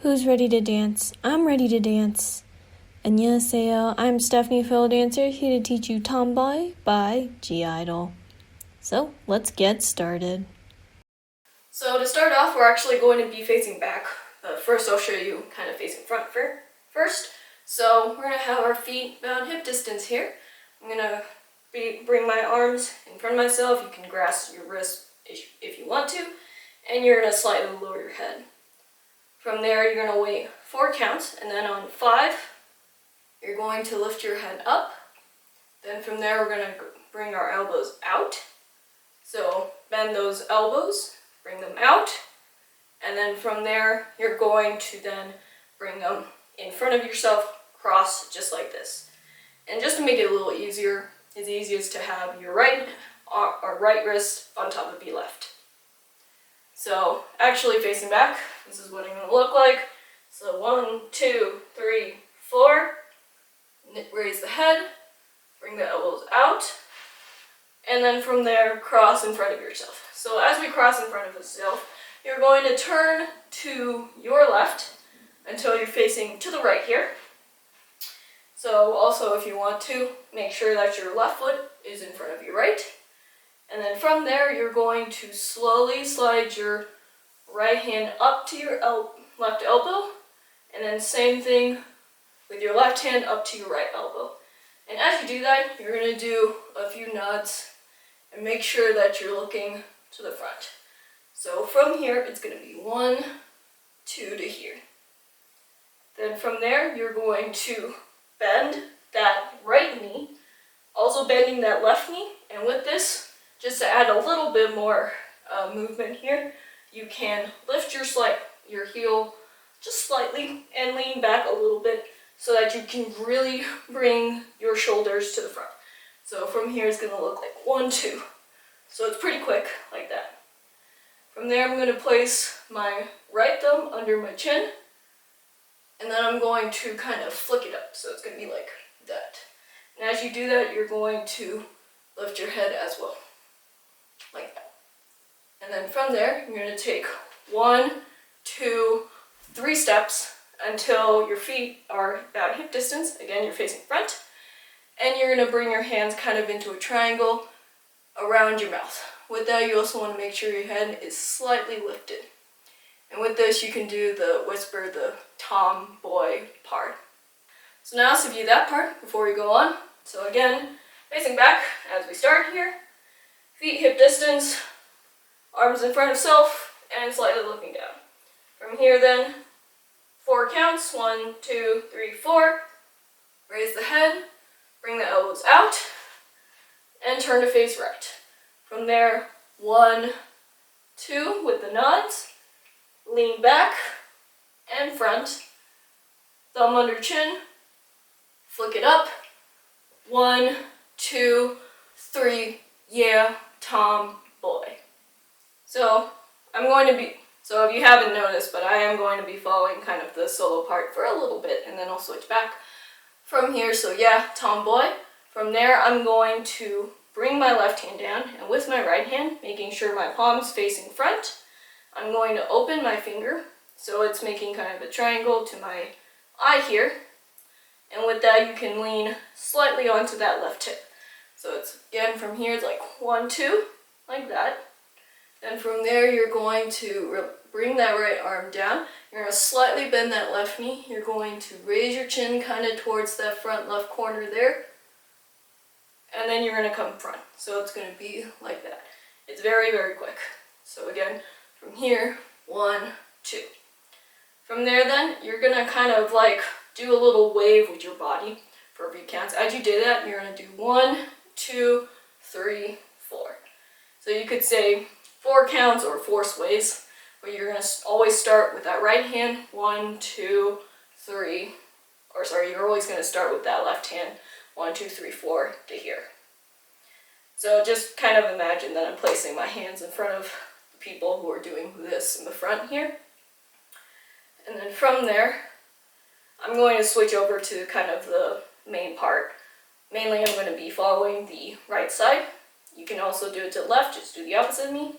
Who's ready to dance? I'm ready to dance. 안녕하세요. I'm Stephanie Phil Dancer, here to teach you Tomboy by I-DLE. So, let's get started. So to start off, we're actually going to be facing back. First, I'll show you kind of facing front first. So we're going to have our feet about hip distance here. I'm going to bring my arms in front of myself. You can grasp your wrist if you want to. And you're going to slightly lower your head. From there, you're going to wait 4 counts. And then on 5, you're going to lift your head up. Then from there, we're going to bring our elbows out. So bend those elbows, bring them out. And then from there, you're going to then bring them in front of yourself, cross just like this. And just to make it a little easier, it's easiest to have your right wrist on top of your left. So actually facing back, this is what I'm going to look like. So 1, 2, 3, 4. Raise the head, bring the elbows out, and then from there, cross in front of yourself. So as we cross in front of yourself, you're going to turn to your left until you're facing to the right here. So also, if you want to, make sure that your left foot is in front of your right. And then from there, you're going to slowly slide your right hand up to your left elbow. And then same thing with your left hand up to your right elbow. And as you do that, you're going to do a few nods and make sure that you're looking to the front. So from here, it's going to be 1, 2 to here. Then from there, you're going to bend that right knee, also bending that left knee. And with this, just to add a little bit more movement here, you can lift your heel just slightly and lean back a little bit so that you can really bring your shoulders to the front. So from here, it's going to look like 1, 2. So it's pretty quick, like that. From there, I'm going to place my right thumb under my chin, and then I'm going to kind of flick it up. So it's going to be like that. And as you do that, you're going to lift your head as well, like that. And then from there, you're going to take 1, 2, 3 steps until your feet are about hip distance. Again, you're facing front. And you're going to bring your hands kind of into a triangle around your mouth. With that, you also want to make sure your head is slightly lifted. And with this, you can do the whisper, the tomboy part. So now let's review that part before we go on. So again, facing back as we start here. Feet hip distance, arms in front of self, and slightly looking down. From here then, 4 counts, 1, 2, 3, 4. Raise the head, bring the elbows out, and turn to face right. From there, 1, 2 with the nods, lean back and front, thumb under chin, flick it up, 1, 2, 3, yeah, tomboy. So if you haven't noticed, but I am going to be following kind of the solo part for a little bit, and then I'll switch back from here. So yeah, tomboy. From there, I'm going to bring my left hand down, and with my right hand, making sure my palm's facing front, I'm going to open my finger, so it's making kind of a triangle to my eye here. And with that, you can lean slightly onto that left hip. So it's, again, from here, it's like 1, 2, like that. Then from there, you're going to bring that right arm down. You're going to slightly bend that left knee. You're going to raise your chin kind of towards that front left corner there. And then you're going to come front. So it's going to be like that. It's very, very quick. So again, from here, 1, 2. From there then, you're going to kind of like do a little wave with your body for a few counts. As you do that, you're going to do 1, 2, 3, 4. So you could say 4 counts or 4 sways, but you're going to always start with that right hand, 1, 2, 3, or sorry, you're always going to start with that left hand, 1, 2, 3, 4 to here. So just kind of imagine that I'm placing my hands in front of the people who are doing this in the front here. And then from there, I'm going to switch over to kind of the main part. Mainly, I'm going to be following the right side. You can also do it to the left, just do the opposite of me.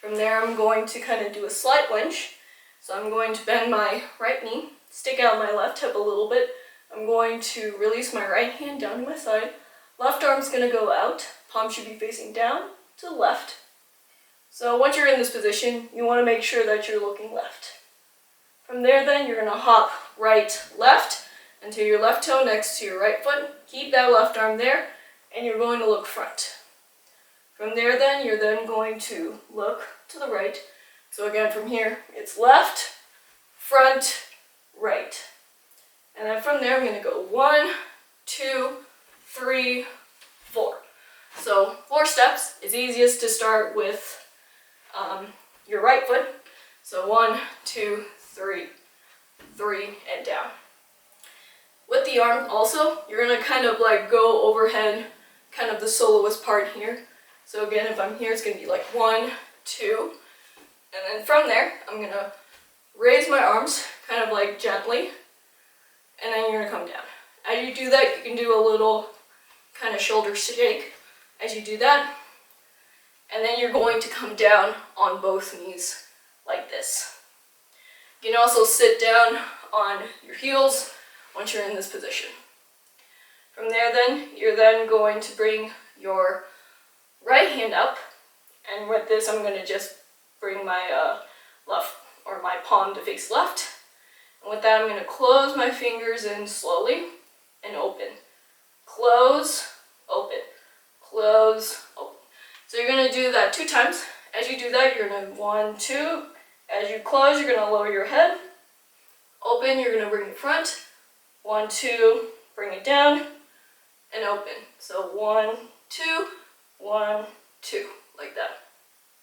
From there, I'm going to kind of do a slight winch, So I'm going to bend my right knee, stick out my left hip a little bit. I'm going to release my right hand down to my side. Left arm's going to go out. Palm should be facing down to the left. So once you're in this position, you want to make sure that you're looking left. From there then, you're going to hop right, left, until your left toe next to your right foot. Keep that left arm there, and you're going to look front. From there then, you're then going to look to the right. So again, from here, it's left, front, right. And then from there, I'm going to go 1, 2, 3, 4. So 4 steps. It's easiest to start with your right foot. So 1, 2, 3, 3, and down. With the arm also, you're going to kind of like go overhead, kind of the soloist part here. So again, if I'm here, it's going to be like 1, 2, and then from there, I'm going to raise my arms kind of like gently, and then you're going to come down. As you do that, you can do a little kind of shoulder shake as you do that, and then you're going to come down on both knees like this. You can also sit down on your heels once you're in this position. From there then, you're then going to bring your right hand up, and with this I'm going to just bring my left, or my palm to face left, and with that I'm going to close my fingers in slowly and open. Close, open, close, open. So you're going to do that 2 times. As you do that, you're going to 1, 2, as you close you're going to lower your head, open, you're going to bring it front, 1, 2, bring it down, and open. So 1, 2, 1, 2, like that.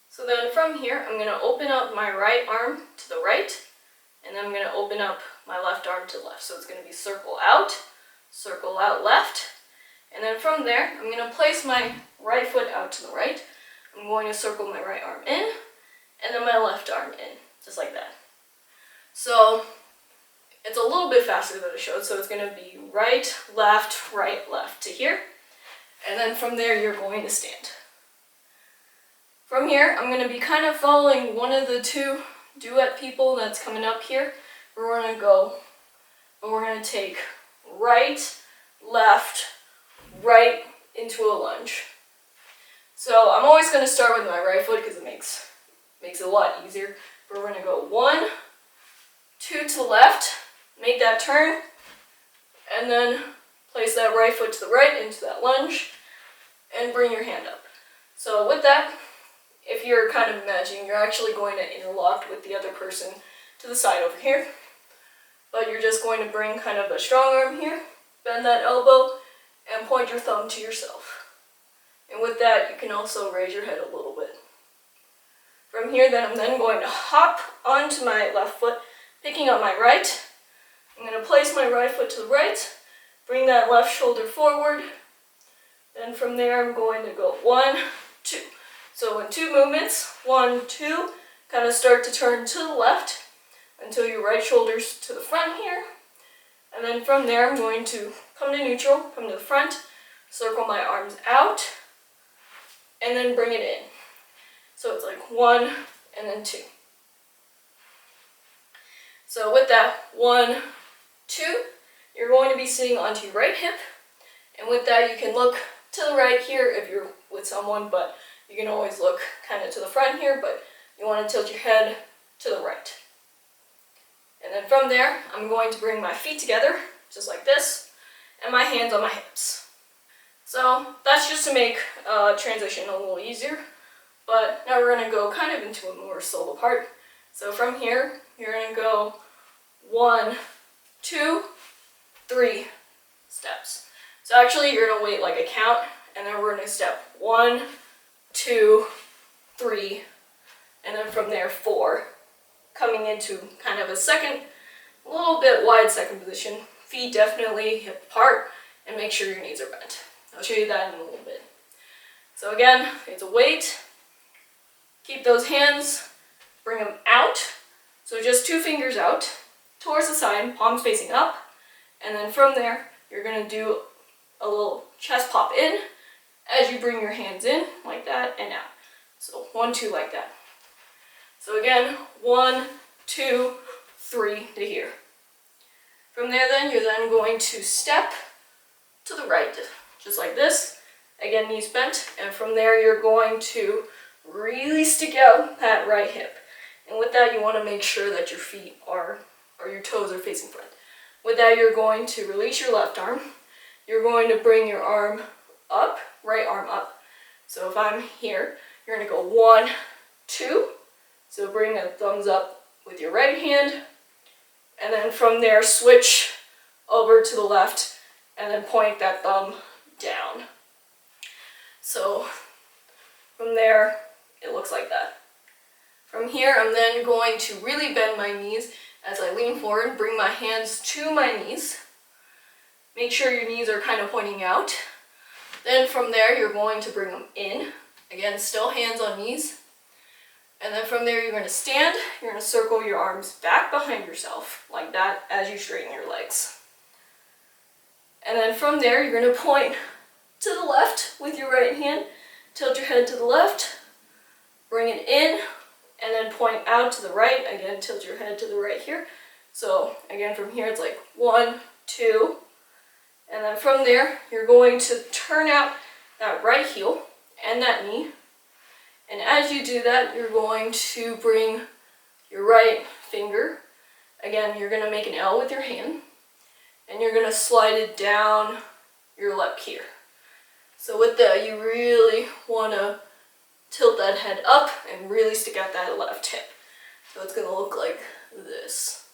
So then from here, I'm going to open up my right arm to the right, and then I'm going to open up my left arm to the left. So it's going to be circle out left, and then from there, I'm going to place my right foot out to the right. I'm going to circle my right arm in, and then my left arm in, just like that. So it's a little bit faster than I showed, so it's going to be right, left to here. And then from there, you're going to stand. From here, I'm going to be kind of following one of the 2 duet people that's coming up here. We're going to go, but we're going to take right, left, right into a lunge. So I'm always going to start with my right foot because it makes it a lot easier. But we're going to go 1, 2 to the left, make that turn, and then place that right foot to the right into that lunge, and bring your hand up. So with that, if you're kind of imagining, you're actually going to interlock with the other person to the side over here. But you're just going to bring kind of a strong arm here, bend that elbow, and point your thumb to yourself. And with that, you can also raise your head a little bit. From here, then I'm then going to hop onto my left foot, picking up my right. I'm going to place my right foot to the right, bring that left shoulder forward. Then from there, I'm going to go 1, 2. So in 2 movements, 1, 2, kind of start to turn to the left until your right shoulder's to the front here. And then from there, I'm going to come to neutral, come to the front, circle my arms out, and then bring it in. So it's like 1 and then 2. So with that, 1, 2, you're going to be sitting onto your right hip. And with that, you can look to the right here if you're with someone, but you can always look kind of to the front here, but you want to tilt your head to the right. And then from there, I'm going to bring my feet together, just like this, and my hands on my hips. So that's just to make transition a little easier. But now we're going to go kind of into a more solo part. So from here, you're going to go 1, 2, 3 steps. So actually, you're going to wait like a count, and then we're going to step 1, 2, 3, and then from there 4, coming into kind of a second, a little bit wide second position. Feet definitely hip apart, and make sure your knees are bent. I'll show you that in a little bit. So again, it's a weight. Keep those hands, bring them out. So just 2 fingers out towards the side, palms facing up, and then from there, you're going to do a little chest pop in as you bring your hands in, like that, and out. So 1, 2, like that. So again, 1, 2, 3 to here. From there then, you're then going to step to the right, just like this. Again, knees bent, and from there you're going to really stick out that right hip. And with that, you want to make sure that your feet or your toes are facing front. With that, you're going to release your left arm. You're going to bring your arm up, right arm up. So if I'm here, you're going to go 1, 2. So bring a thumbs up with your right hand. And then from there, switch over to the left and then point that thumb down. So from there, it looks like that. From here, I'm then going to really bend my knees as I lean forward, bring my hands to my knees. Make sure your knees are kind of pointing out. Then from there, you're going to bring them in. Again, still hands on knees. And then from there, you're going to stand. You're going to circle your arms back behind yourself, like that, as you straighten your legs. And then from there, you're going to point to the left with your right hand. Tilt your head to the left. Bring it in. And then point out to the right. Again, tilt your head to the right here. So again, from here, it's like 1, 2. And then from there, you're going to turn out that right heel and that knee. And as you do that, you're going to bring your right finger. Again, you're going to make an L with your hand. And you're going to slide it down your lap here. So with that, you really want to tilt that head up and really stick out that left hip. So it's going to look like this.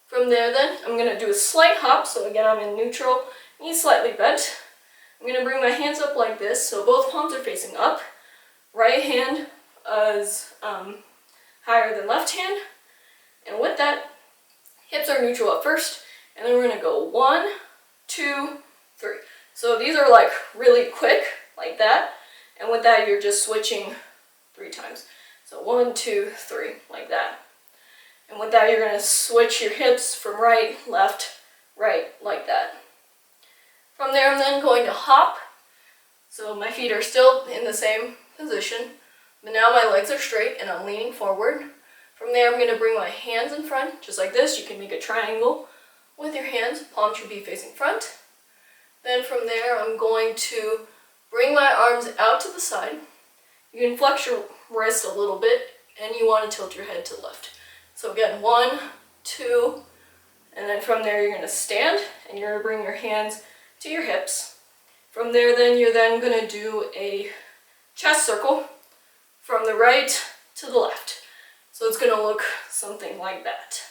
From there then, I'm going to do a slight hop. So again, I'm in neutral, knees slightly bent. I'm going to bring my hands up like this, so both palms are facing up. Right hand is higher than left hand. And with that, hips are neutral at first. And then we're going to go 1, 2, 3. So these are like really quick, like that. And with that, you're just switching 3 times. So 1, 2, 3, like that. And with that, you're going to switch your hips from right, left, right, like that. From there, I'm then going to hop. So my feet are still in the same position, but now my legs are straight and I'm leaning forward. From there, I'm going to bring my hands in front, just like this. You can make a triangle with your hands. Palms should be facing front. Then from there, I'm going to bring my arms out to the side. You can flex your wrist a little bit, and you want to tilt your head to the left. So again, 1, 2, and then from there, you're going to stand, and you're going to bring your hands to your hips. From there, then, you're then going to do a chest circle from the right to the left. So it's going to look something like that.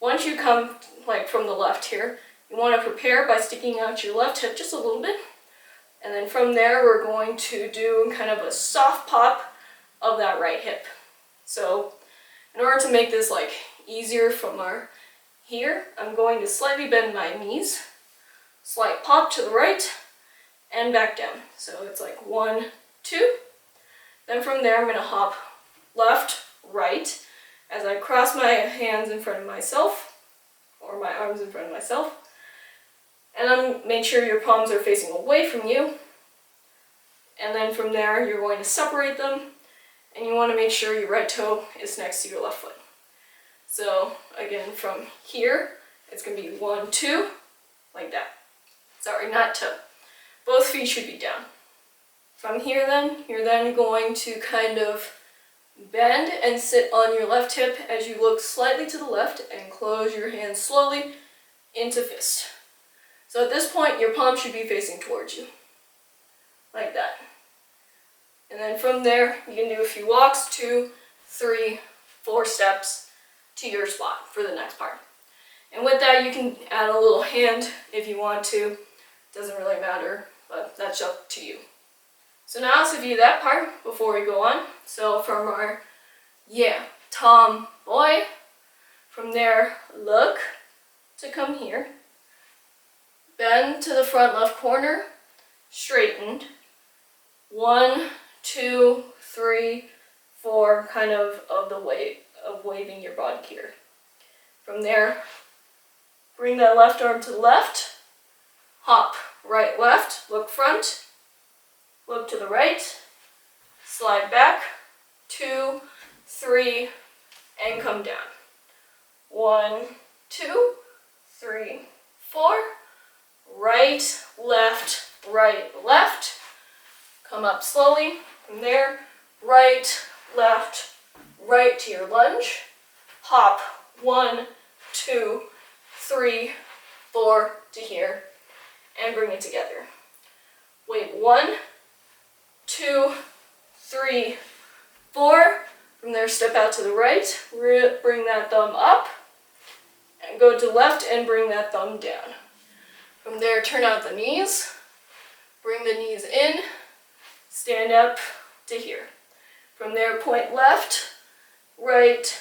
Once you come like from the left here, you want to prepare by sticking out your left hip just a little bit. And then from there, we're going to do kind of a soft pop of that right hip. So in order to make this like easier from our here, I'm going to slightly bend my knees, slight pop to the right, and back down. So it's like 1, 2. Then from there, I'm going to hop left, right, as I cross my hands in front of myself, or my arms in front of myself. And then make sure your palms are facing away from you. And then from there, you're going to separate them, and you want to make sure your right toe is next to your left foot. So again, from here, it's going to be 1, 2, like that. Sorry, not toe. Both feet should be down. From here then, you're then going to kind of bend and sit on your left hip as you look slightly to the left and close your hands slowly into fist. So at this point, your palm should be facing towards you, like that. And then from there, you can do a few walks, 2, 3, 4 steps to your spot for the next part. And with that, you can add a little hand if you want to. Doesn't really matter, but that's up to you. So now let's review that part before we go on. So from our, tomboy, from there, look to come here. Bend to the front left corner, straightened. 1, 2, 3, 4, kind of the way of waving your body here. From there, bring that left arm to the left, hop right, left, look front, look to the right, slide back, 2, 3, and come down. 1, 2, 3, 4. Right, left, left. Come up slowly. From there, right, left, right to your lunge. Hop 1, 2, 3, 4 to here, and bring it together. Wait, 1, 2, 3, 4. From there, step out to the right, bring that thumb up, and go to the left and bring that thumb down. From there, turn out the knees, bring the knees in, stand up to here. From there, point left, right,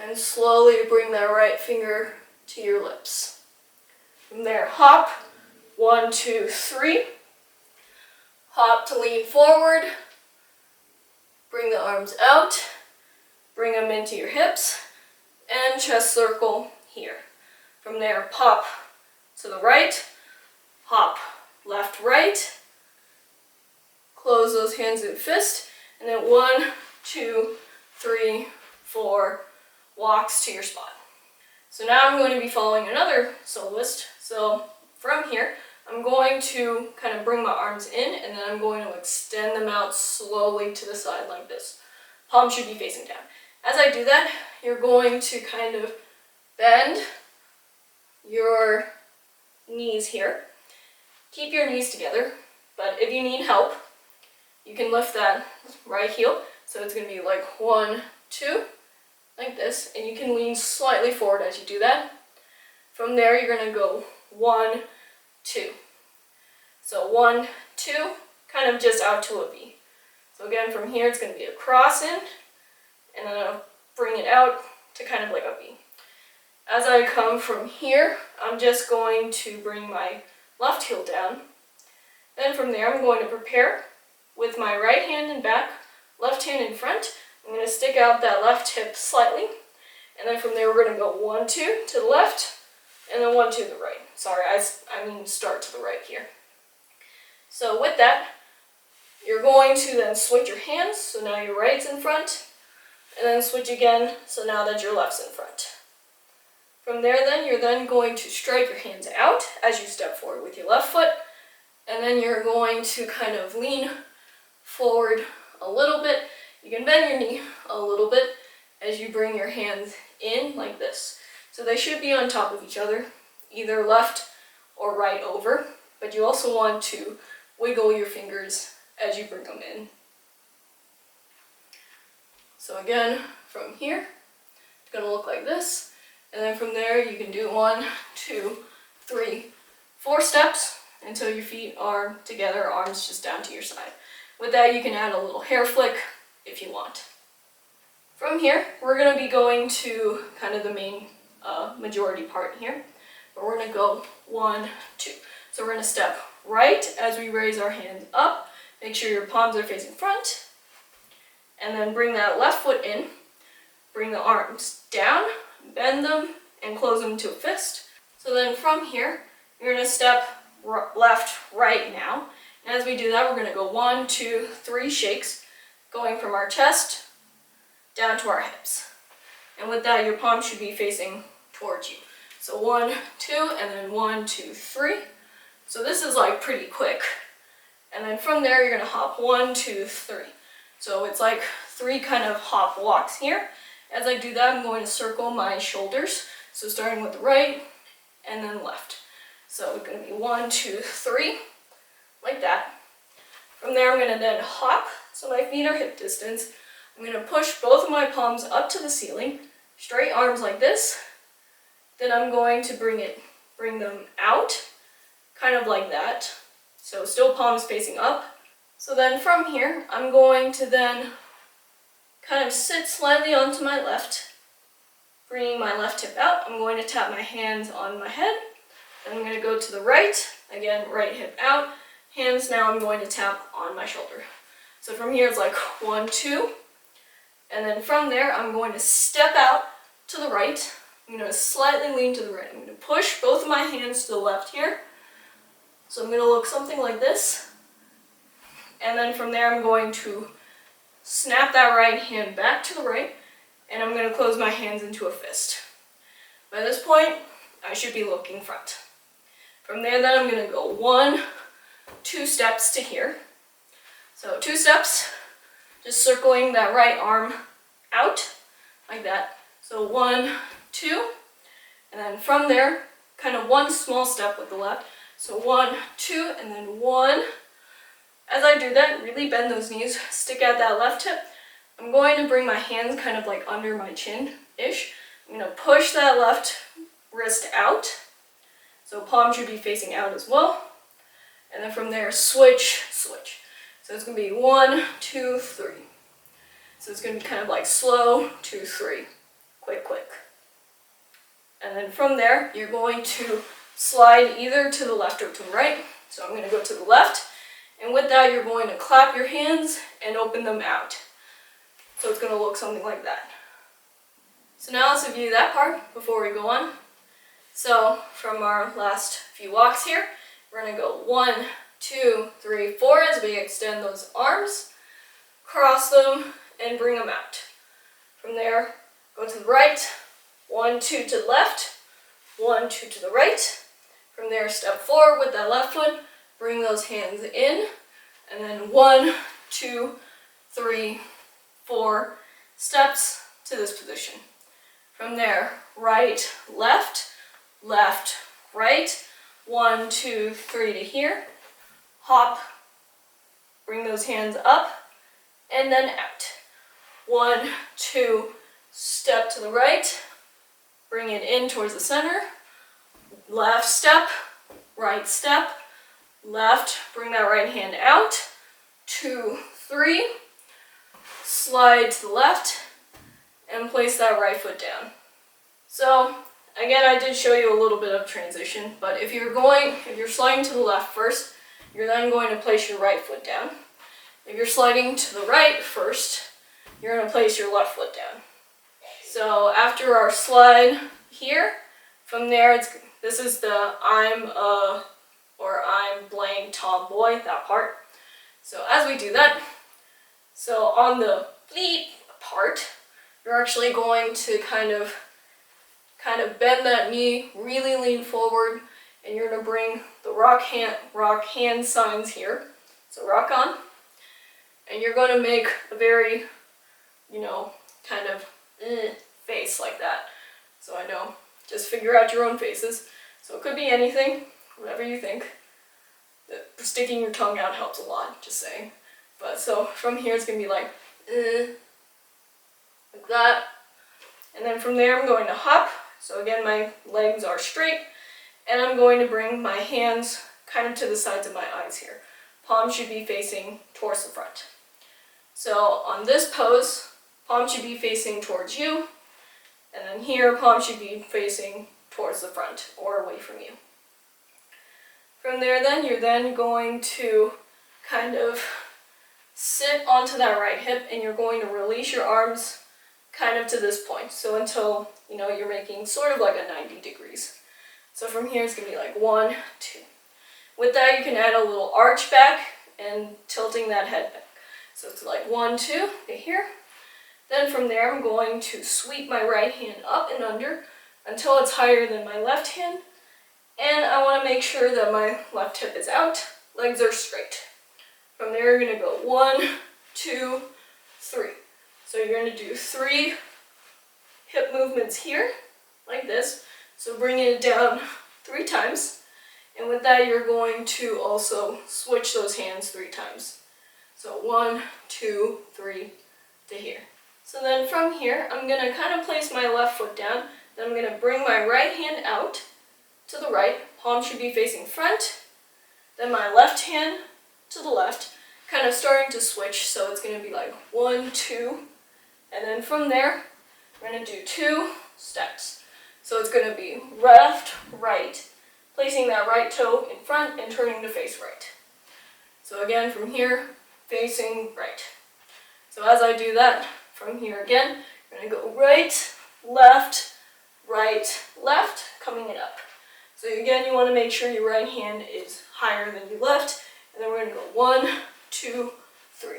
and slowly bring that right finger to your lips. From there, hop, 1, 2, 3. Hop to lean forward, bring the arms out, bring them into your hips, and chest circle here. From there, pop to the right, hop left, right, close those hands in fist, and then 1, 2, 3, 4, walks to your spot. So now I'm going to be following another soloist. So from here, I'm going to kind of bring my arms in, and then I'm going to extend them out slowly to the side like this. Palms should be facing down. As I do that, you're going to kind of bend your knees here. Keep your knees together, but if you need help, you can lift that right heel. So it's going to be like 1, 2, like this, and you can lean slightly forward as you do that. From there, you're going to go 1, 2. So 1, 2, kind of just out to a V. So again, from here, it's going to be a cross in, and then I'll bring it out to kind of like a V. As I come from here, I'm just going to bring my left heel down. Then from there, I'm going to prepare with my right hand in back, left hand in front. I'm going to stick out that left hip slightly. And then from there, we're going to go 1, 2 to the left, and then 1, 2 to the right. Sorry, I mean start to the right here. So with that, you're going to then switch your hands. So now your right's in front, and then switch again. So now that your left's in front. From there then, you're then going to strike your hands out as you step forward with your left foot, and then you're going to kind of lean forward a little bit. You can bend your knee a little bit as you bring your hands in like this. So they should be on top of each other, either left or right over, but you also want to wiggle your fingers as you bring them in. So again, from here, it's going to look like this. And then from there, you can do 1, 2, 3, 4 steps until your feet are together, arms just down to your side. With that, you can add a little hair flick if you want. From here, we're going to be going to kind of the main majority part here. But we're going to go 1, 2. So we're going to step right as we raise our hands up. Make sure your palms are facing front. And then bring that left foot in. Bring the arms down, bend them, and close them to a fist. So then from here, you're going to step left, right now. And as we do that, we're going to go 1, 2, 3 shakes, going from our chest down to our hips. And with that, your palms should be facing towards you. So 1, 2, and then 1, 2, 3. So this is like pretty quick. And then from there, you're going to hop 1, 2, 3. So it's like 3 kind of hop walks here. As I do that, I'm going to circle my shoulders. So starting with the right and then left. So it's going to be 1, 2, 3, like that. From there, I'm going to then hop, so my feet are hip distance. I'm going to push both of my palms up to the ceiling, straight arms like this. Then I'm going to bring them out, kind of like that. So still palms facing up. So then from here, I'm going to then kind of sit slightly onto my left, bringing my left hip out. I'm going to tap my hands on my head. Then I'm going to go to the right, again, right hip out. Hands now I'm going to tap on my shoulder. So from here it's like 1, 2. And then from there I'm going to step out to the right. I'm going to slightly lean to the right. I'm going to push both of my hands to the left here. So I'm going to look something like this. And then from there I'm going to snap that right hand back to the right. and I'm going to close my hands into a fist. By this point, I should be looking front. From there, then I'm going to go 1, 2 steps to here. So 2 steps, just circling that right arm out, like that. So 1, 2, and then from there, kind of 1 small step with the left. So 1, 2, and then 1. As I do that, really bend those knees, stick out that left hip. I'm going to bring my hands kind of like under my chin-ish. I'm going to push that left wrist out. So palm should be facing out as well. And then from there, switch, switch. So it's going to be 1, 2, 3. So it's going to be kind of like slow, 2, 3. Quick, quick. And then from there, you're going to slide either to the left or to the right. So I'm going to go to the left. And with that, you're going to clap your hands and open them out. So it's going to look something like that. So now let's review that part before we go on. So from our last few walks here, we're going to go 1, 2, 3, 4 as we extend those arms, cross them, and bring them out. From there, go to the right, 1, 2 to the left, 1, 2 to the right. From there, step forward with that left foot, bring those hands in, and then 1, 2, 3, 4 steps to this position. From there, right, left, left, right, 1, 2, 3 to here, hop, bring those hands up, and then out. 1, 2, step to the right, bring it in towards the center, left step, right step, left, bring that right hand out, 2, 3, slide to the left, and place that right foot down. So, again, I did show you a little bit of transition, but if you're sliding to the left first, you're then going to place your right foot down. If you're sliding to the right first, you're going to place your left foot down. So after our slide here, from there, this is the I'm blank tomboy, that part. So as we do that, so on the bleep part, you're actually going to kind of bend that knee, really lean forward, and you're going to bring the rock hand signs here. So rock on. And you're going to make a very, kind of face like that. So I know, just figure out your own faces. So it could be anything, whatever you think. Sticking your tongue out helps a lot, just saying. But so from here it's going to be like that. And then from there I'm going to hop. So again, my legs are straight. And I'm going to bring my hands kind of to the sides of my eyes here. Palms should be facing towards the front. So on this pose, palm should be facing towards you. And then here, palm should be facing towards the front or away from you. From there then, you're then going to kind of sit onto that right hip and you're going to release your arms kind of to this point. So until, you're making sort of like a 90 degrees. So from here, it's going to be like 1, 2. With that, you can add a little arch back and tilting that head back. So it's like 1, 2 to here. Then from there, I'm going to sweep my right hand up and under until it's higher than my left hand. And I want to make sure that my left hip is out, legs are straight. From there, you're going to go 1, 2, 3. So you're going to do 3 hip movements here, like this. So bringing it down 3 times. And with that, you're going to also switch those hands 3 times. So 1, 2, 3 to here. So then from here, I'm going to kind of place my left foot down. Then I'm going to bring my right hand out to the right. Palm should be facing front. Then my left hand to the left, kind of starting to switch. So it's going to be like 1, 2. And then from there, we're going to do 2 steps. So it's going to be left, right, placing that right toe in front and turning to face right. So again, from here, facing right. So as I do that, from here again, we're going to go right, left, coming it up. So again, you want to make sure your right hand is higher than your left, and then we're going to go 1, 2, 3.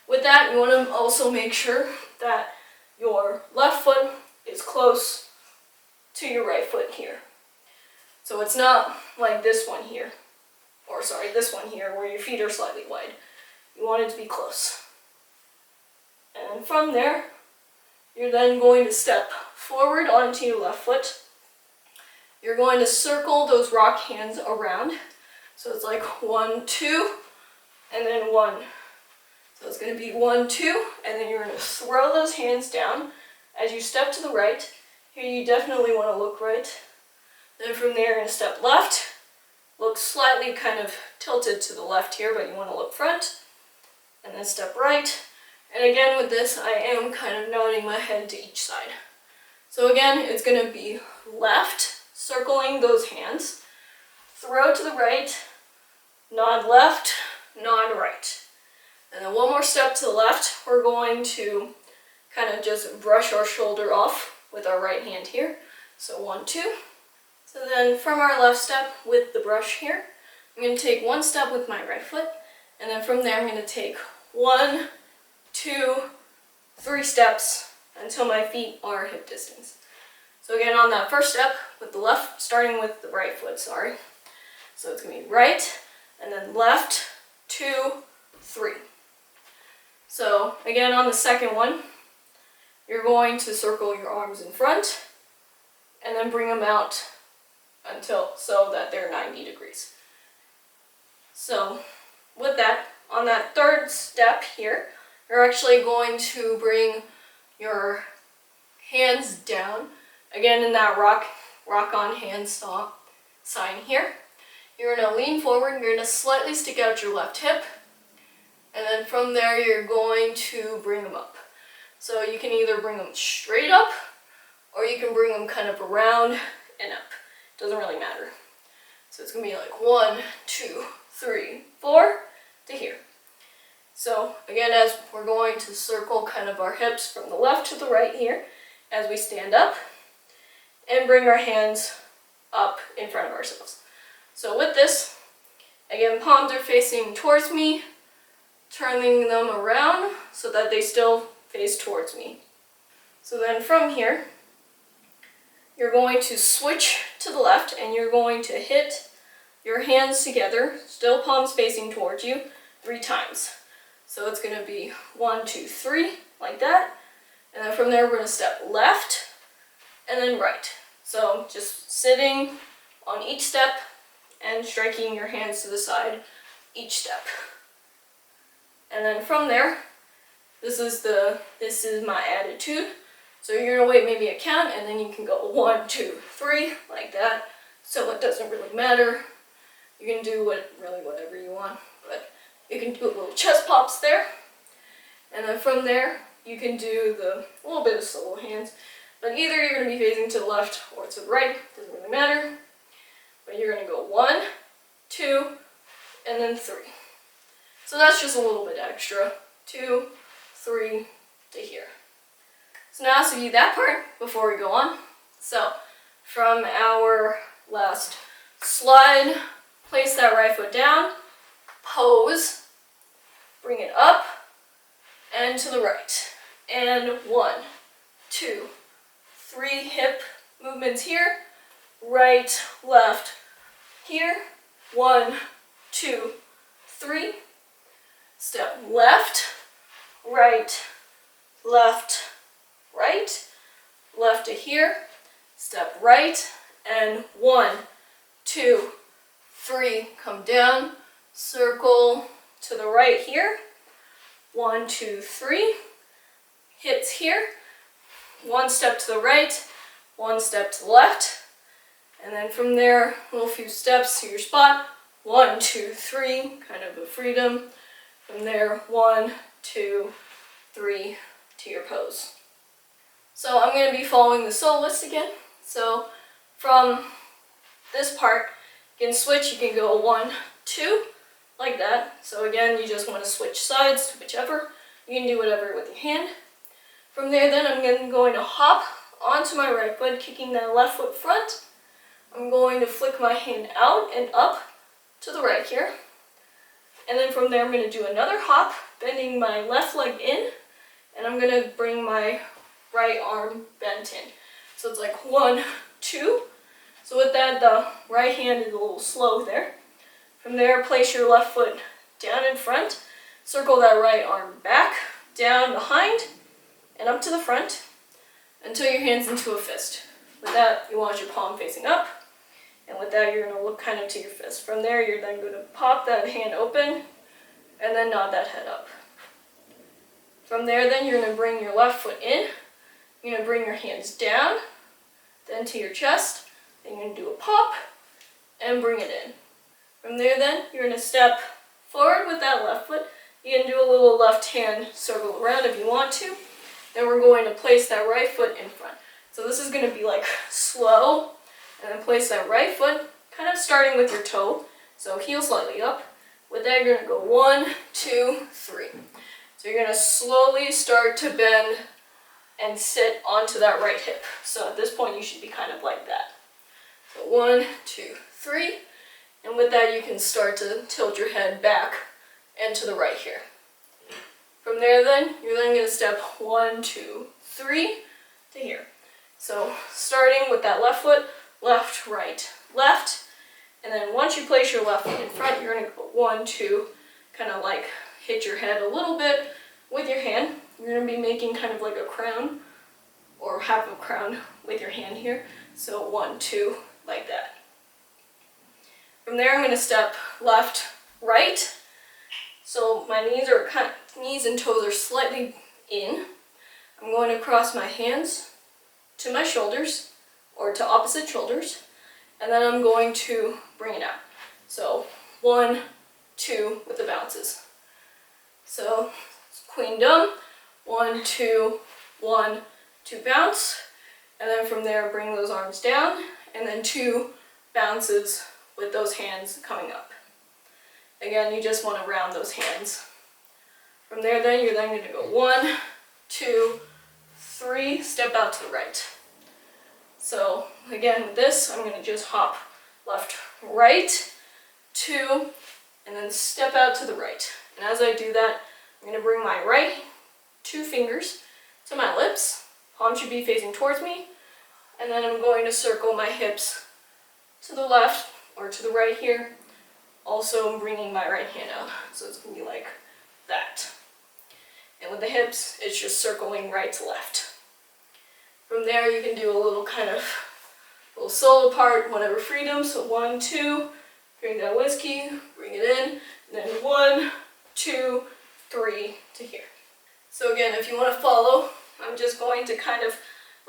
With that, you want to also make sure that your left foot is close to your right foot here. So it's not like this one here, or sorry, this one here where your feet are slightly wide. You want it to be close. And from there, you're then going to step forward onto your left foot. You're going to circle those rock hands around. So it's like 1, 2, and then 1. So it's going to be 1, 2, and then you're going to throw those hands down as you step to the right. Here you definitely want to look right. Then from there, you're going to step left. Look slightly kind of tilted to the left here, but you want to look front. And then step right. And again with this, I am kind of nodding my head to each side. So again, it's going to be left, circling those hands. Throw to the right, nod left, nod right. And then one more step to the left, we're going to kind of just brush our shoulder off with our right hand here. So 1, 2. So then from our left step with the brush here, I'm going to take one step with my right foot, and then from there I'm going to take 1, 2, 3 steps until my feet are hip distance. So again, on that first step with the left, starting with the right foot, sorry. So it's going to be right, and then left, 2, 3. So again, on the second one, you're going to circle your arms in front, and then bring them out so that they're 90 degrees. So with that, on that third step here, you're actually going to bring your hands down, again in that rock on hand sign here. You're going to lean forward, you're going to slightly stick out your left hip, and then from there you're going to bring them up. So you can either bring them straight up, or you can bring them kind of around and up. Doesn't really matter. So it's going to be like 1, 2, 3, 4 to here. So again, as we're going to circle kind of our hips from the left to the right here as we stand up, and bring our hands up in front of ourselves. So with this, again, palms are facing towards me, turning them around so that they still face towards me. So then from here, you're going to switch to the left, and you're going to hit your hands together, still palms facing towards you, 3 times. So it's going to be 1, 2, 3, like that. And then from there, we're going to step left and then right. So just sitting on each step and striking your hands to the side each step. And then from there, this is my attitude. So you're gonna wait maybe a count, and then you can go 1, 2, 3, like that. So it doesn't really matter. You can do whatever you want, but you can do little chest pops there. And then from there, you can do the little bit of solo hands. But either you're gonna be facing to the left or to the right, doesn't really matter. But you're gonna go 1, 2, and then 3. So that's just a little bit extra. 2, 3 to here. So now let's review that part before we go on. So from our last slide, place that right foot down, pose, bring it up, and to the right. And 1, 2, 3 hip movements here, right, left, here, 1, 2, 3, step left, right, left, right, left to here, step right, and 1, 2, 3, come down, circle to the right here, 1, 2, 3, hips here, 1 step to the right, 1 step to the left, and then from there, a little few steps to your spot, 1, 2, 3, kind of a freedom. From there, 1, 2, 3 to your pose. So I'm going to be following the soloist again. So from this part, you can switch, you can go 1, 2, like that. So again, you just want to switch sides to whichever. You can do whatever with your hand. From there then, I'm going to hop onto my right foot, kicking that left foot front. I'm going to flick my hand out and up to the right here. And then from there, I'm going to do another hop, bending my left leg in, and I'm going to bring my right arm bent in. So it's like 1, 2. So with that, the right hand is a little slow there. From there, place your left foot down in front. Circle that right arm back, down behind, and up to the front until your hand's into a fist. With that, you want your palm facing up. And with that, you're going to look kind of to your fist. From there, you're then going to pop that hand open and then nod that head up. From there, then, you're going to bring your left foot in. You're going to bring your hands down, then to your chest. Then you're going to do a pop and bring it in. From there, then, you're going to step forward with that left foot. You can do a little left hand circle around if you want to. Then we're going to place that right foot in front. So this is going to be like slow. And then place that right foot, kind of starting with your toe. So heel slightly up. With that, you're going to go 1, 2, 3. So you're going to slowly start to bend and sit onto that right hip. So at this point, you should be kind of like that. So 1, 2, 3. And with that, you can start to tilt your head back and to the right here. From there, then, you're then going to step 1, 2, 3 to here. So starting with that left foot, left, right, left. And then once you place your left foot in front, you're going to go 1, 2, kind of like hit your head a little bit with your hand. You're going to be making kind of like a crown or half a crown with your hand here. So 1, 2, like that. From there, I'm going to step left, right. So my knees and toes are slightly in. I'm going to cross my hands to my shoulders or to opposite shoulders, and then I'm going to bring it out. So 1, 2 with the bounces. So queendom, 1, 2, 1, 2 bounce, and then from there bring those arms down, and then 2 bounces with those hands coming up. Again, you just want to round those hands. From there, then you're then going to go 1, 2, 3, step out to the right. So again, with this, I'm going to just hop left, right, 2, and then step out to the right. And as I do that, I'm going to bring my right 2 fingers to my lips. Palm should be facing towards me. And then I'm going to circle my hips to the left or to the right here. Also, I'm bringing my right hand out. So it's going to be like that. And with the hips, it's just circling right to left. From there, you can do a little kind of little solo part, whatever freedom. So 1, 2, drink that whiskey, bring it in, and then 1, 2, 3 to here. So again, if you want to follow, I'm just going to kind of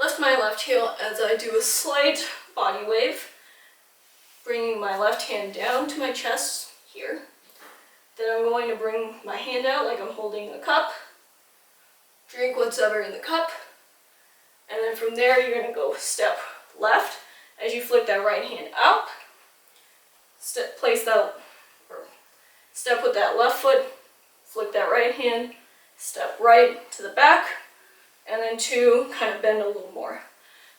lift my left heel as I do a slight body wave, bringing my left hand down to my chest here. Then I'm going to bring my hand out like I'm holding a cup, drink what's ever in the cup. And then from there, you're going to go step left as you flick that right hand out. Step with that left foot, flick that right hand, step right to the back, and then 2, kind of bend a little more.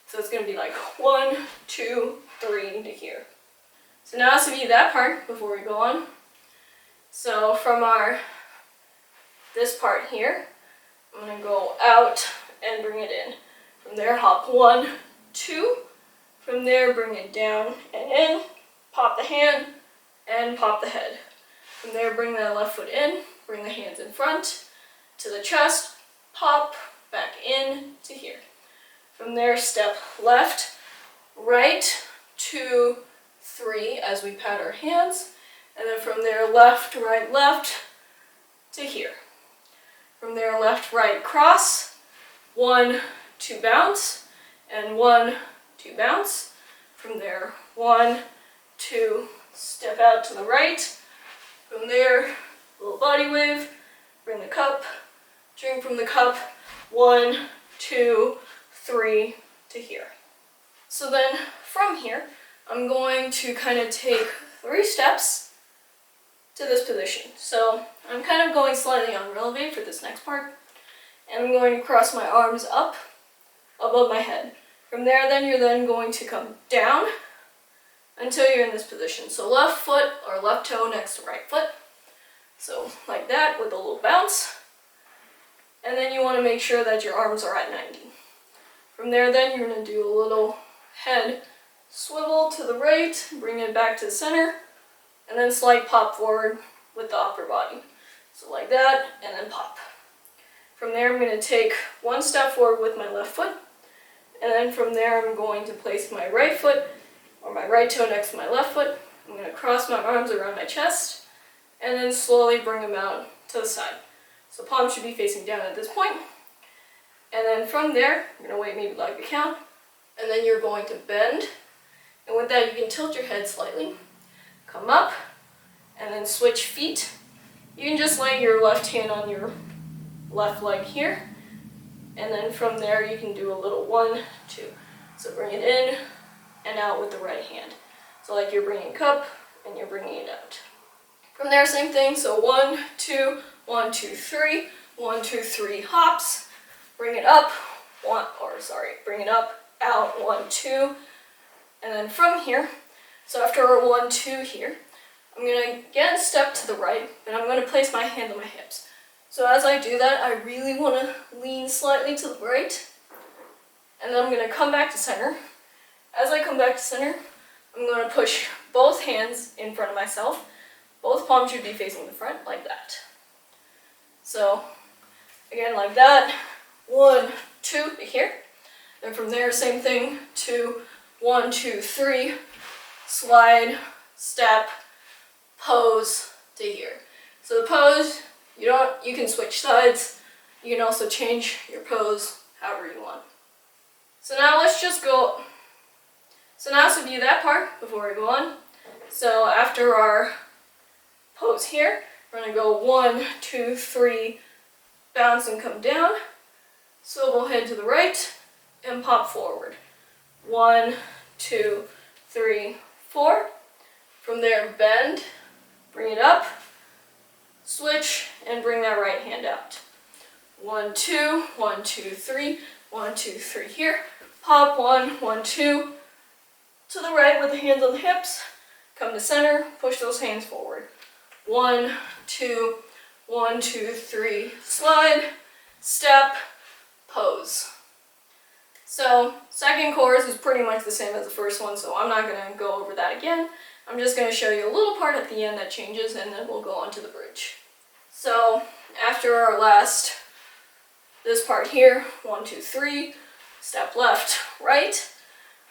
So it's going to be like 1, 2, 3 to here. So now let's review that part before we go on. So from this part here, I'm going to go out and bring it in. From there, hop 1, 2. From there, bring it down and in. Pop the hand and pop the head. From there, bring that left foot in. Bring the hands in front to the chest. Pop back in to here. From there, step left, right, 2, 3 as we pat our hands. And then from there, left to here. From there, left, right, cross. 1, 2 bounce, and 1, 2 bounce. From there, 1, 2, step out to the right. From there, little body wave, bring the cup, drink from the cup, 1, 2, 3 to here. So then from here, I'm going to kind of take 3 steps to this position. So I'm kind of going slightly on releve for this next part. And I'm going to cross my arms up above my head. From there, then you're then going to come down until you're in this position. So left foot or left toe next to right foot. So like that with a little bounce. And then you want to make sure that your arms are at 90. From there then you're going to do a little head swivel to the right, bring it back to the center, and then slight pop forward with the upper body. So like that, and then pop. From there I'm going to take one step forward with my left foot, and then from there I'm going to place my right foot, or my right toe next to my left foot. I'm going to cross my arms around my chest, and then slowly bring them out to the side. So palms should be facing down at this point. And then from there, you're going to wait maybe like a count, and then you're going to bend. And with that, you can tilt your head slightly, come up, and then switch feet. You can just lay your left hand on your left leg here, and then from there you can do a little 1, 2. So bring it in and out with the right hand. So like you're bringing cup and you're bringing it out. From there, same thing. So 1, 2, 1, 2, 3, 1, 2, 3 hops. Bring it up, bring it up, out, 1, 2, and then from here. So after our 1, 2 here, I'm gonna again step to the right, and I'm gonna place my hand on my hips. So as I do that, I really want to lean slightly to the right, and then I'm going to come back to center. As I come back to center, I'm going to push both hands in front of myself. Both palms should be facing the front, like that. So, again, like that. 1, 2 to here. Then from there, same thing. 2, 1, 2, 3. Slide, step, pose to here. So the pose, you can switch sides. You can also change your pose however you want. So now let's just go. So now let's review that part before we go on. So after our pose here, we're going to go 1, 2, 3, bounce and come down, swivel head to the right, and pop forward. 1, 2, 3, 4. From there, bend, bring it up, switch, and bring that right hand out. 1, 2, 1, 2, 3, 1, 2, 3 here. Pop 1, 1, 2. To the right with the hands on the hips. Come to center, push those hands forward. 1, 2, 1, 2, 3. Slide, step, pose. So, second chorus is pretty much the same as the first one, so I'm not going to go over that again. I'm just going to show you a little part at the end that changes, and then we'll go on to the bridge. So, after our last, this part here, 1, 2, 3, step left, right.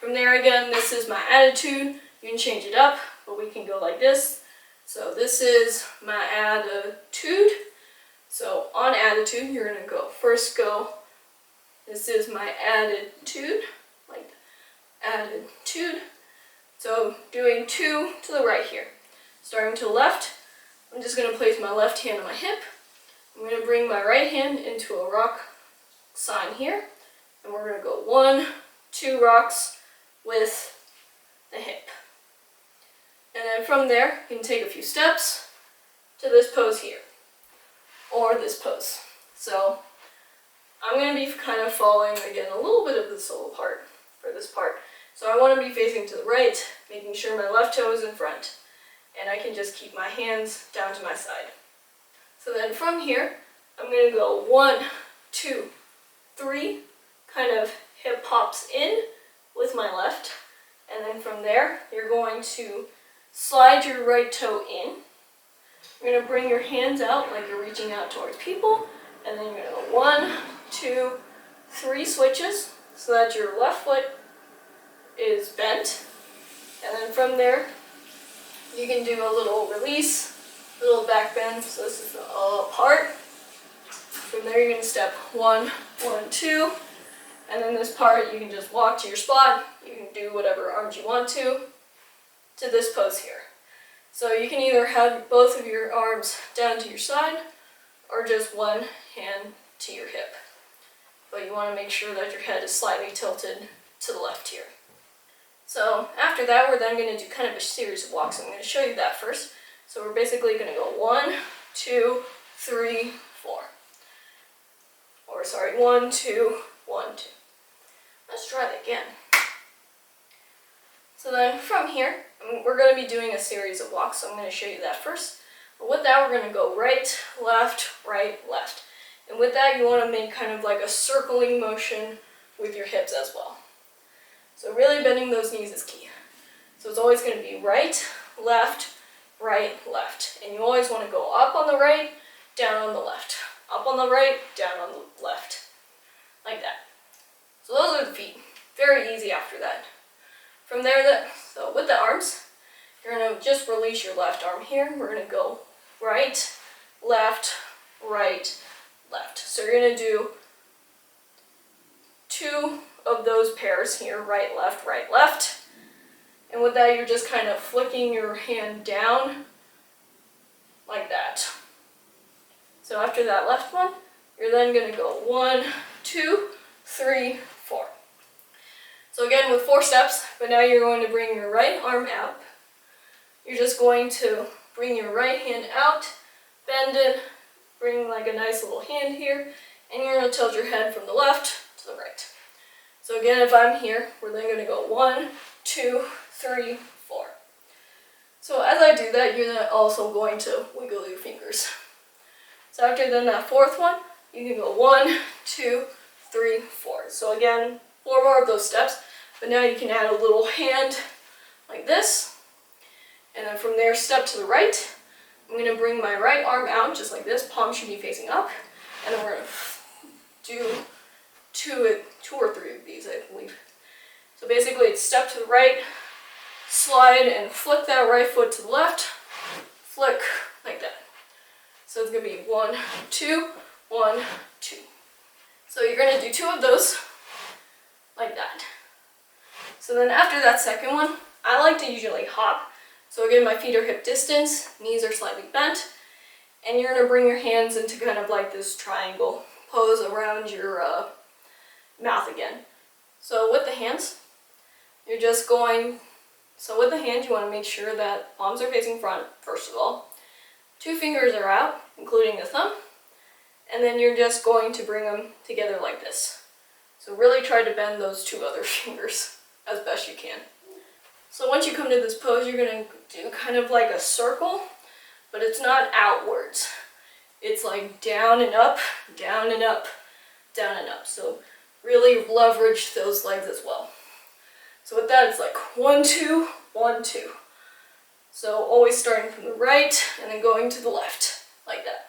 From there again, this is my attitude. You can change it up, but we can go like this. So this is my attitude. So on attitude, you're going to first go, this is my attitude, like attitude. So doing 2 to the right here. Starting to the left, I'm just going to place my left hand on my hip. I'm going to bring my right hand into a rock sign here. And we're going to go 1, 2 rocks with the hip. And then from there, you can take a few steps to this pose here, or this pose. So I'm going to be kind of following, again, a little bit of the solo part for this part. So I want to be facing to the right, making sure my left toe is in front. And I can just keep my hands down to my side. So then from here, I'm going to go 1, 2, 3, kind of hip hops in with my left. And then from there, you're going to slide your right toe in. You're going to bring your hands out like you're reaching out towards people. And then you're going to go 1, 2, 3 switches so that your left foot is bent. And then from there, you can do a little release, a little back bend. So this is the part. From there, you're going to step 1, 1, 2. And then this part, you can just walk to your spot. You can do whatever arms you want to this pose here. So you can either have both of your arms down to your side or just one hand to your hip. But you want to make sure that your head is slightly tilted to the left here. So after that, we're then going to do kind of a series of walks. I'm going to show you that first. So we're basically going to go 1, 2, 3, 4. Or sorry, 1, 2, 1, 2. Let's try that again. So then from here, we're going to be doing a series of walks, so I'm going to show you that first. But with that, we're going to go right, left, right, left. And with that, you want to make kind of like a circling motion with your hips as well. So really bending those knees is key. So it's always going to be right, left, and you always want to go up on the right, down on the left, up on the right, down on the left, like that. So those are the feet. Very easy after that. From there, so with the arms, you're going to just release your left arm here. We're going to go right, left, left. So you're going to do 2 of those pairs here, right, left. And with that, you're just kind of flicking your hand down like that. So after that left one, you're then going to go 1, 2, 3, 4. So again with 4 steps, but now you're going to bring your right arm out. You're just going to bring your right hand out, bend it, bring like a nice little hand here, and you're going to tilt your head from the left to the right. So again, if I'm here, we're then going to go 1, 2, 3, 4. So as I do that, you're then also going to wiggle your fingers. So after then that 4th one, you can go 1, 2, 3, 4. So again, 4 more of those steps, but now you can add a little hand like this. And then from there, step to the right. I'm going to bring my right arm out just like this. Palm should be facing up. And then we're going to do 2 or 3 of these, I believe. So basically, it's step to the right, slide and flick that right foot to the left, flick like that. So it's going to be 1, 2, 1, 2. So you're going to do 2 of those like that. So then after that second one, I like to usually hop. So again, my feet are hip distance, knees are slightly bent, and you're going to bring your hands into kind of like this triangle pose around your mouth again. So with the hands, you're just going, so with the hands you want to make sure that palms are facing front, first of all. 2 fingers are out, including the thumb, and then you're just going to bring them together like this. So really try to bend those 2 other fingers as best you can. So once you come to this pose, you're going to do kind of like a circle, but it's not outwards. It's like down and up, down and up, down and up. So really leverage those legs as well. So with that, it's like 1, 2, 1, 2. So always starting from the right and then going to the left, like that.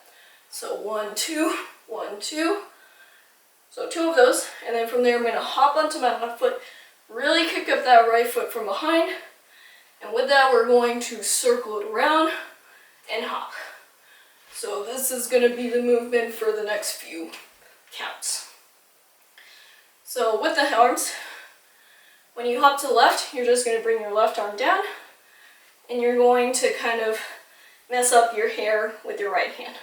So 1, 2, 1, 2. So 2 of those, and then from there I'm going to hop onto my left foot, really kick up that right foot from behind, and with that we're going to circle it around and hop. So this is going to be the movement for the next few counts. So with the arms, when you hop to the left, you're just going to bring your left arm down, and you're going to kind of mess up your hair with your right hand.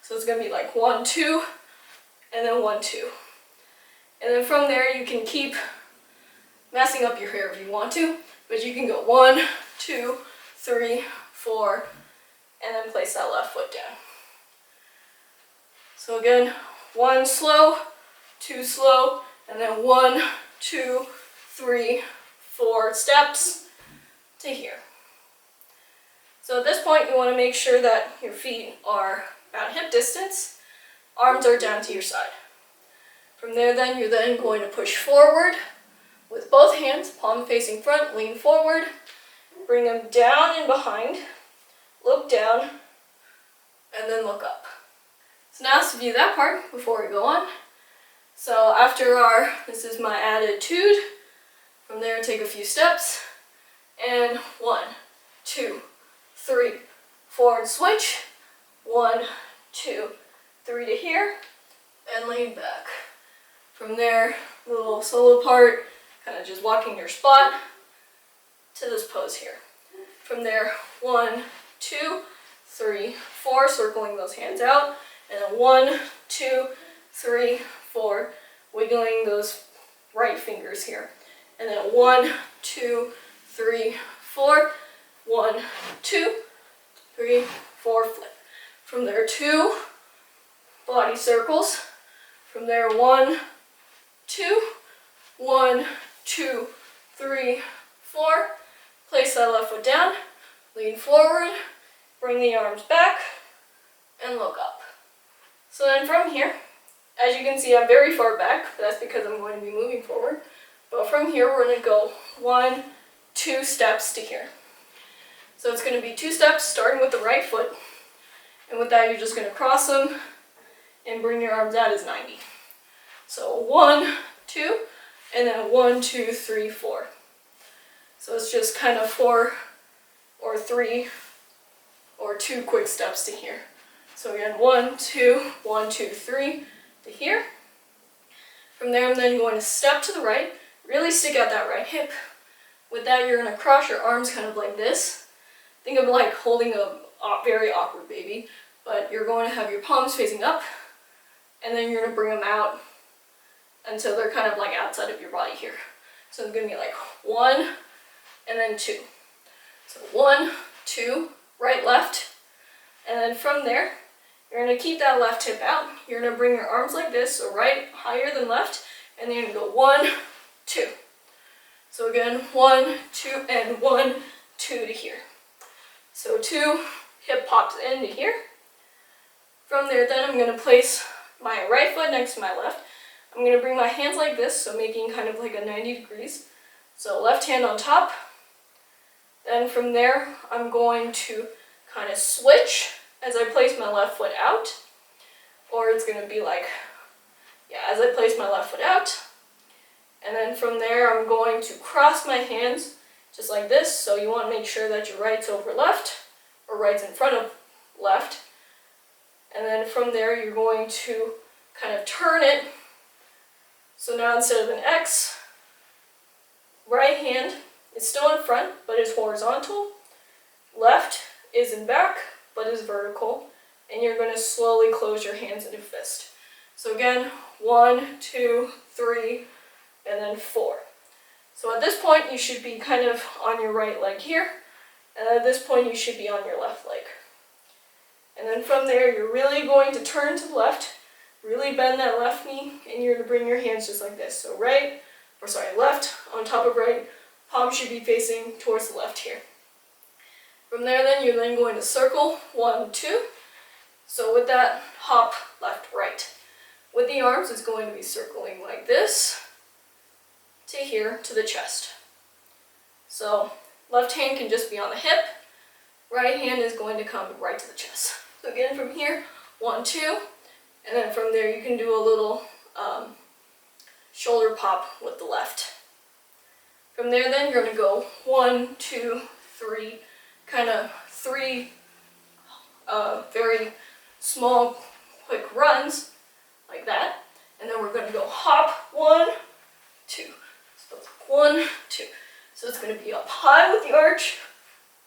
So it's going to be like 1, 2, and then 1, 2. And then from there you can keep messing up your hair if you want to, but you can go 1, 2, 3, 4, and then place that left foot down. So again, 1 slow, 2 slow, and then 1, 2, 3, 4 steps to here. So at this point you want to make sure that your feet are about hip distance, arms are down to your side. From there then, you're then going to push forward with both hands, palm facing front, lean forward, bring them down and behind, look down, and then look up. So now let's view that part before we go on. So after this is my attitude. From there, take a few steps, and 1, 2, 3, 4, and switch. 1, 2, 3 to here, and lean back. From there, little solo part, kind of just walking your spot to this pose here. From there, 1, 2, 3, 4, circling those hands out, and then 1, 2, 3, 4, wiggling those right fingers here. And then 1, 2, 3, 4, 1, 2, 3, 4, flip. From there, 2 body circles. From there, 1, 2, 1, 2, 3, 4. Place that left foot down, lean forward, bring the arms back, and look up. So then from here, As you can see, I'm very far back. That's because I'm going to be moving forward. But from here, we're going to go 1, 2 steps to here. So it's going to be 2 steps, starting with the right foot. And with that, you're just going to cross them and bring your arms out as 90. So 1, 2, and then 1, 2, 3, 4. So it's just kind of 4 or 3 or 2 quick steps to here. So again, 1, 2, 1, 2, 3 to here. From there, I'm then going to step to the right, really stick out that right hip. With that, you're going to cross your arms kind of like this. Think of like holding a very awkward baby, but you're going to have your palms facing up, and then you're going to bring them out until they're kind of like outside of your body here. So it's going to be like 1, and then 2. So 1, 2, right, left, and then from there, you're going to keep that left hip out. You're going to bring your arms like this, so right higher than left, and then you're going to go 1, 2. So again, 1, 2, and 1, 2 to here. So 2, hip pops into here. From there, then I'm going to place my right foot next to my left. I'm going to bring my hands like this, so making kind of like a 90 degrees. So left hand on top. Then from there, I'm going to kind of switch as I place my left foot out. Or it's going to be like, as I place my left foot out. And then from there, I'm going to cross my hands just like this. So you want to make sure that your right's over left, or right's in front of left. And then from there, you're going to kind of turn it. So now instead of an X, right hand is still in front, but is horizontal. Left is in back, but is vertical. And you're going to slowly close your hands into fist. So again, 1, 2, 3, and then 4. So at this point, you should be kind of on your right leg here. And at this point, you should be on your left leg. And then from there, you're really going to turn to the left, really bend that left knee, and you're going to bring your hands just like this. So left on top of right, palm should be facing towards the left here. From there then, you're then going to circle, 1, 2. So with that, hop left, right. With the arms, it's going to be circling like this to here to the chest. So left hand can just be on the hip, right hand is going to come right to the chest. So again, from here, 1, 2, and then from there you can do a little shoulder pop with the left. From there then, you're going to go 1, 2, 3, kind of 3 very small, quick runs, like that. And then we're going to go hop, 1, 2. So it's 1, 2. So it's going to be up high with the arch,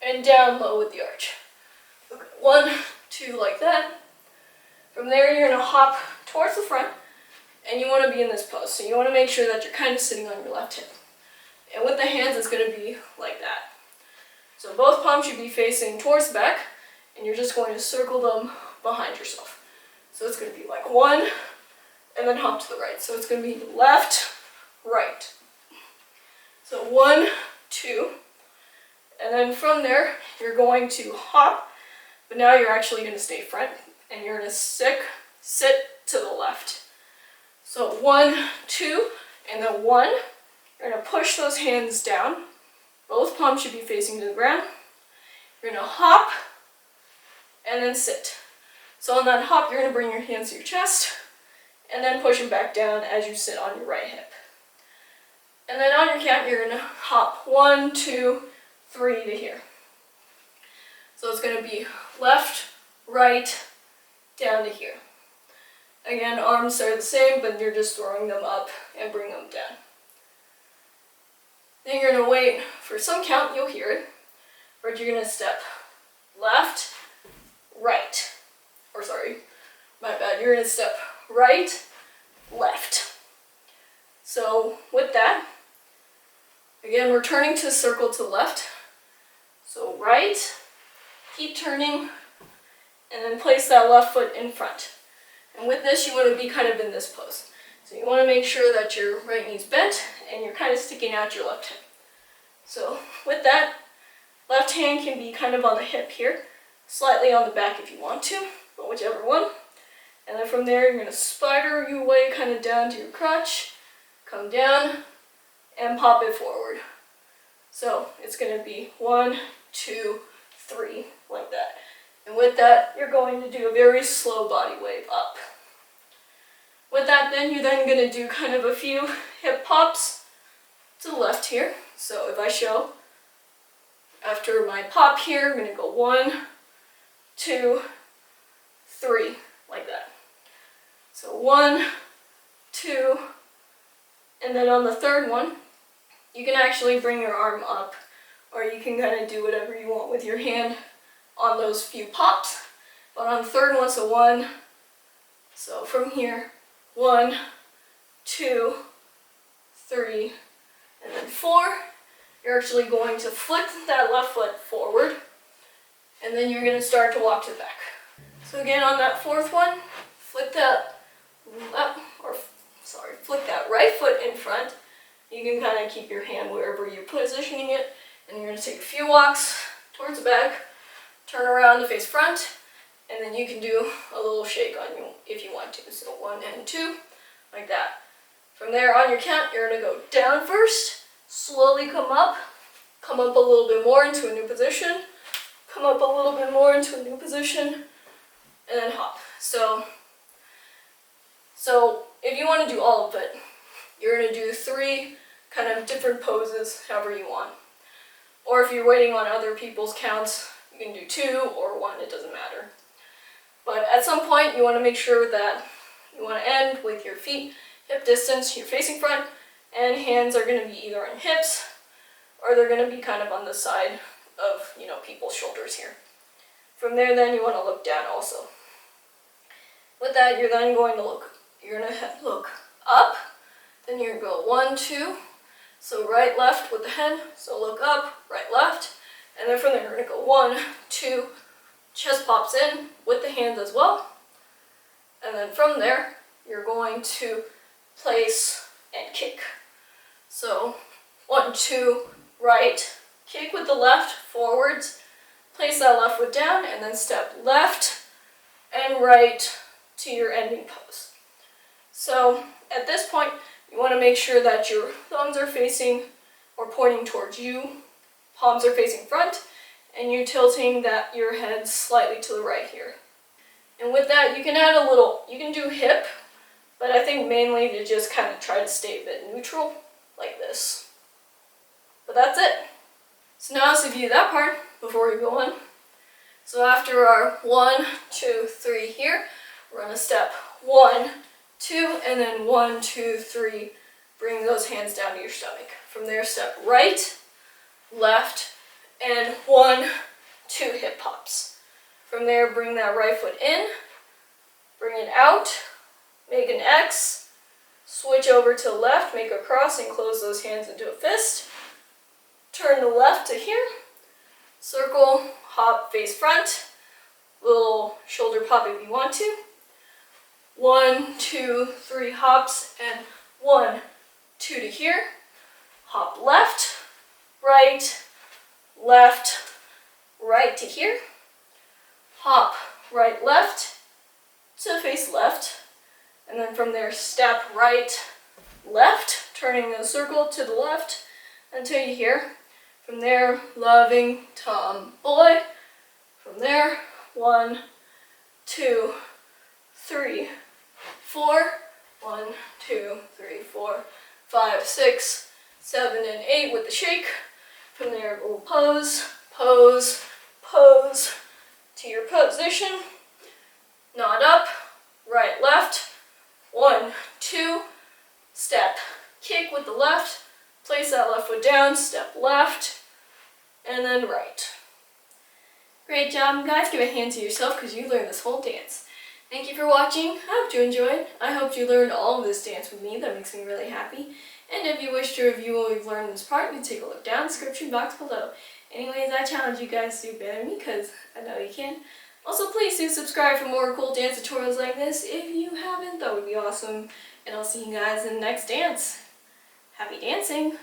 and down low with the arch. Okay, 1, 2, like that. From there, you're going to hop towards the front, and you want to be in this pose. So you want to make sure that you're kind of sitting on your left hip. And with the hands, it's going to be like that. So both palms should be facing towards the back, and you're just going to circle them behind yourself. So it's going to be like 1, and then hop to the right. So it's going to be left, right. So 1, 2, and then from there, you're going to hop, but now you're actually going to stay front, and you're going to sit to the left. So 1, 2, and then 1. You're going to push those hands down. Both palms should be facing to the ground. You're going to hop, and then sit. So on that hop, you're going to bring your hands to your chest, and then push them back down as you sit on your right hip. And then on your count, you're going to hop 1, 2, 3 to here. So it's going to be left, right, down to here. Again, arms are the same, but you're just throwing them up and bring them down. Then you're going to wait for some count, you'll hear it, but you're going to step left, right. You're going to step right, left. So with that, again, we're turning to circle to the left. So right, keep turning, and then place that left foot in front. And with this, you want to be kind of in this pose. So you want to make sure that your right knee's bent, and you're kind of sticking out your left hip. So with that, left hand can be kind of on the hip here, slightly on the back if you want to, but whichever one. And then from there, you're going to spider your way kind of down to your crotch, come down, and pop it forward. So it's going to be 1, 2, 3, like that. And with that, you're going to do a very slow body wave up. With that, then you're then going to do kind of a few hip pops to the left here. So if I show, after my pop here, I'm going to go 1, 2, 3, like that. So 1, 2, and then on the third one, you can actually bring your arm up, or you can kind of do whatever you want with your hand on those few pops. But on the third one, so 1, so from here, 1, 2, 3, and then 4, you're actually going to flick that left foot forward, and then you're going to start to walk to the back. So again, on that fourth one, flick that right foot in front. You can kind of keep your hand wherever you're positioning it, and you're going to take a few walks towards the back, turn around to face front, and then you can do a little shake on you if you want to. So 1 and 2, like that. From there, on your count, you're going to go down first, slowly come up a little bit more into a new position, come up a little bit more into a new position, and then hop. So if you want to do all of it, you're going to do 3 kind of different poses, however you want. Or if you're waiting on other people's counts, you can do 2 or 1, it doesn't matter. But at some point, you want to make sure that you want to end with your feet hip distance, you're facing front, and hands are going to be either on hips, or they're going to be kind of on the side of, people's shoulders here. From there, then, you want to look down also. With that, you're then going to look up, then you're going to go 1, 2, so right, left with the head, so look up, right, left, and then from there, you're going to go 1, 2, chest pops in with the hands as well, and then from there, you're going to place and kick. So 1, 2, right, kick with the left forwards, place that left foot down, and then step left and right to your ending pose. So at this point, you want to make sure that your thumbs are facing or pointing towards you, palms are facing front, and you're tilting your head slightly to the right here. And with that, you can add you can do hip, but I think mainly to just kind of try to stay a bit neutral, like this. But that's it. So now let's review that part before we go on. So after our 1, 2, 3 here, we're going to step 1, 2, and then 1, 2, 3. Bring those hands down to your stomach. From there, step right, left, and 1, 2 hip pops. From there, bring that right foot in, bring it out, make an X, switch over to left, make a cross, and close those hands into a fist. Turn the left to here, circle, hop, face front, little shoulder pop if you want to. 1, 2, 3 hops, and 1, 2 to here. Hop left, right, right to here. Hop right, left to face left. And then from there, step right, left, turning the circle to the left until you hear. From there, loving tomboy. From there, 1, 2, 3, 4. 1, 2, 3, 4, 5, 6, 7, and 8 with the shake. From there, we'll pose, pose, pose to your position. Nod up, right, left. 1, 2, step, kick with the left. Place that left foot down, step left, and then right. Great job, guys. Give a hand to yourself because you learned this whole dance. Thank you for watching. I hope you enjoyed. I hope you learned all of this dance with me. That makes me really happy. And if you wish to review what we've learned in this part, you can take a look down in the description box below. Anyways, I challenge you guys to do better than me because I know you can. Also, please do subscribe for more cool dance tutorials like this. If you haven't, that would be awesome. And I'll see you guys in the next dance. Happy dancing!